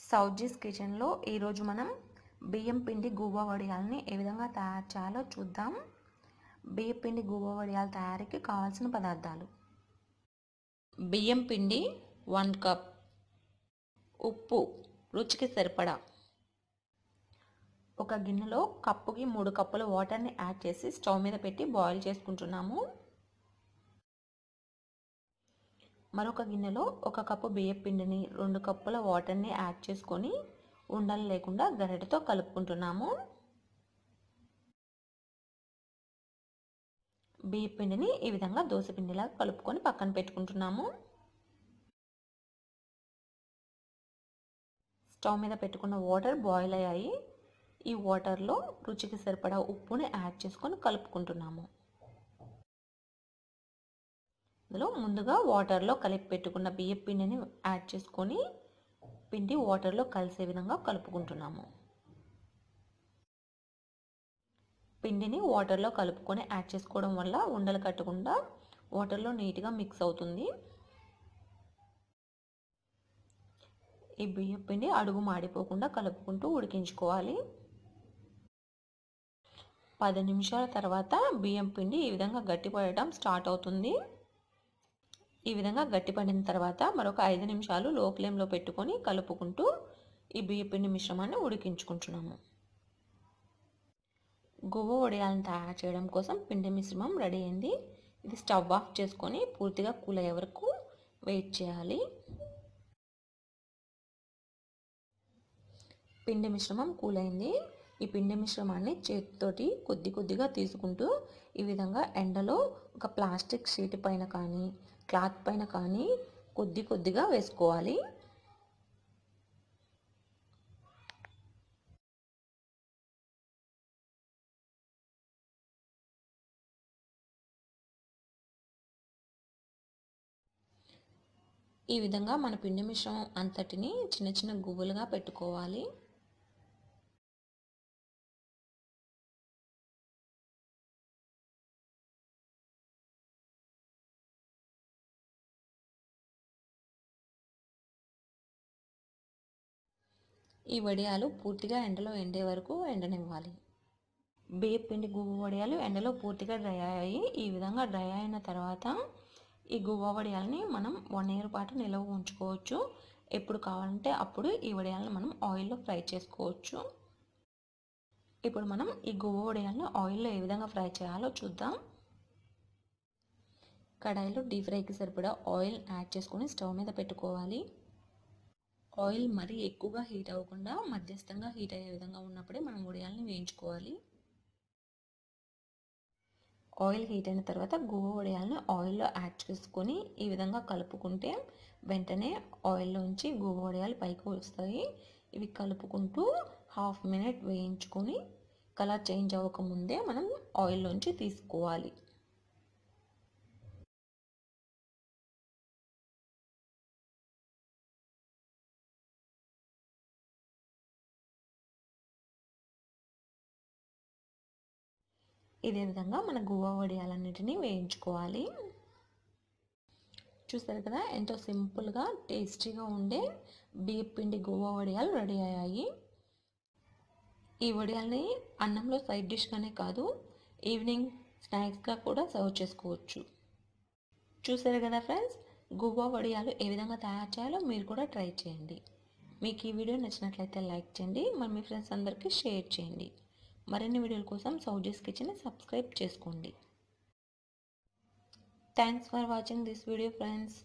సౌజీస్ కిచెన్లో ఈరోజు మనం బియ్యం పిండి గువ్వ వడియాలని ఏ విధంగా తయారు చేయాలో చూద్దాం. బియ్యం పిండి గువ్వ వడియాల తయారీకి కావాల్సిన పదార్థాలు: బియ్యం పిండి 1 కప్, ఉప్పు రుచికి సరిపడా, ఒక గిన్నెలో కప్పుకి 3 కప్పుల వాటర్ని యాడ్ చేసి స్టవ్ మీద పెట్టి బాయిల్ చేసుకుంటున్నాము. మరొక గిన్నెలో 1 కప్పు బియ్యం పిండిని 2 కప్పుల వాటర్ని యాడ్ చేసుకొని ఉండలు లేకుండా గరిటెతో కలుపుకుంటున్నాము. బియ్యం పిండిని ఈ విధంగా దోశ పిండిలా కలుపుకొని పక్కన పెట్టుకుంటున్నాము. స్టవ్ మీద పెట్టుకున్న వాటర్ బాయిల్ అయ్యాయి. ఈ వాటర్లో రుచికి సరిపడా ఉప్పుని యాడ్ చేసుకొని కలుపుకుంటున్నాము. ఇందులో ముందుగా వాటర్లో కలిపి పెట్టుకున్న బియ్యం పిండిని యాడ్ చేసుకొని పిండి వాటర్లో కలిసే విధంగా కలుపుకుంటున్నాము. పిండిని వాటర్లో కలుపుకొని యాడ్ చేసుకోవడం వల్ల ఉండలు కట్టకుండా వాటర్లో నీట్గా మిక్స్ అవుతుంది. ఈ బియ్యం పిండి అడుగు మాడిపోకుండా కలుపుకుంటూ ఉడికించుకోవాలి. 10 నిమిషాల తర్వాత బియ్యం పిండి ఈ విధంగా గట్టిపడటం స్టార్ట్ అవుతుంది. ఈ విధంగా గట్టిపడిన తర్వాత మరొక 5 నిమిషాలు లో ఫ్లేమ్లో పెట్టుకొని కలుపుకుంటూ ఈ బియ్యం పిండి మిశ్రమాన్ని ఉడికించుకుంటున్నాము. గువ్వ వడియాలను తయారు చేయడం కోసం పిండి మిశ్రమం రెడీ అయింది. ఇది స్టవ్ ఆఫ్ చేసుకొని పూర్తిగా కూల్ అయ్యే వరకు వెయిట్ చేయాలి. పిండి మిశ్రమం కూల్ అయింది. ఈ పిండి మిశ్రమాన్ని చేతితోటి కొద్దిగా తీసుకుంటూ ఈ విధంగా ఎండలో ఒక ప్లాస్టిక్ షీట్ పైన కానీ క్లాత్ పైన కానీ కొద్దిగా వేసుకోవాలి. ఈ విధంగా మన పిండి మిశ్రమం అంతటిని చిన్న గువ్వలుగా పెట్టుకోవాలి. ఈ వడియాలు పూర్తిగా ఎండలో ఎండే వరకు ఎండనివ్వాలి. బియ్యం పిండి గువ్వ వడియాలు ఎండలో పూర్తిగా డ్రై అయ్యాయి. ఈ విధంగా డ్రై అయిన తర్వాత ఈ గువ్వ వడియాలని మనం 1 ఇయర్ పాటు నిల్వ ఉంచుకోవచ్చు. ఎప్పుడు కావాలంటే అప్పుడు ఈ వడియాలను మనం ఆయిల్లో ఫ్రై చేసుకోవచ్చు. ఇప్పుడు మనం ఈ గువ్వ వడియాలను ఆయిల్లో ఏ విధంగా ఫ్రై చేయాలో చూద్దాం. కడాయిలో డీప్ ఫ్రైకి సరిపడా ఆయిల్ యాడ్ చేసుకొని స్టవ్ మీద పెట్టుకోవాలి. ఆయిల్ మరీ ఎక్కువగా హీట్ అవ్వకుండా మధ్యస్థంగా హీట్ అయ్యే విధంగా ఉన్నప్పుడే మనం వడియాలని వేయించుకోవాలి. ఆయిల్ హీట్ అయిన తర్వాత గువ్వ వడియాలను ఆయిల్లో యాడ్ చేసుకొని ఈ విధంగా కలుపుకుంటే వెంటనే ఆయిల్లోంచి గువ్వ వడియాలు పైకి వస్తాయి. ఇవి కలుపుకుంటూ హాఫ్ మినిట్ వేయించుకొని కలర్ చేంజ్ అవ్వకముందే మనం ఆయిల్లోంచి తీసుకోవాలి. ఇదే విధంగా మన గువ్వ వడియాలన్నిటిని వేయించుకోవాలి. చూస్తారు కదా, ఎంతో సింపుల్గా టేస్టీగా ఉండే బియ్యం పిండి గువ్వ వడియాలు రెడీ అయ్యాయి. ఈ వడియాల్ని అన్నంలో సైడ్ డిష్గానే కాదు, ఈవినింగ్ స్నాక్స్గా కూడా సర్వ్ చేసుకోవచ్చు. చూసారు కదా ఫ్రెండ్స్, గువ్వ వడియాలు ఏ విధంగా తయారు చేయాలో మీరు కూడా ట్రై చేయండి. మీకు ఈ వీడియో నచ్చినట్లయితే లైక్ చేయండి, మరి మీ ఫ్రెండ్స్ అందరికీ షేర్ చేయండి. మరిన్ని వీడియోల కోసం సౌజీస్ కిచెన్ని సబ్స్క్రైబ్ చేసుకోండి. Thanks for watching this video friends.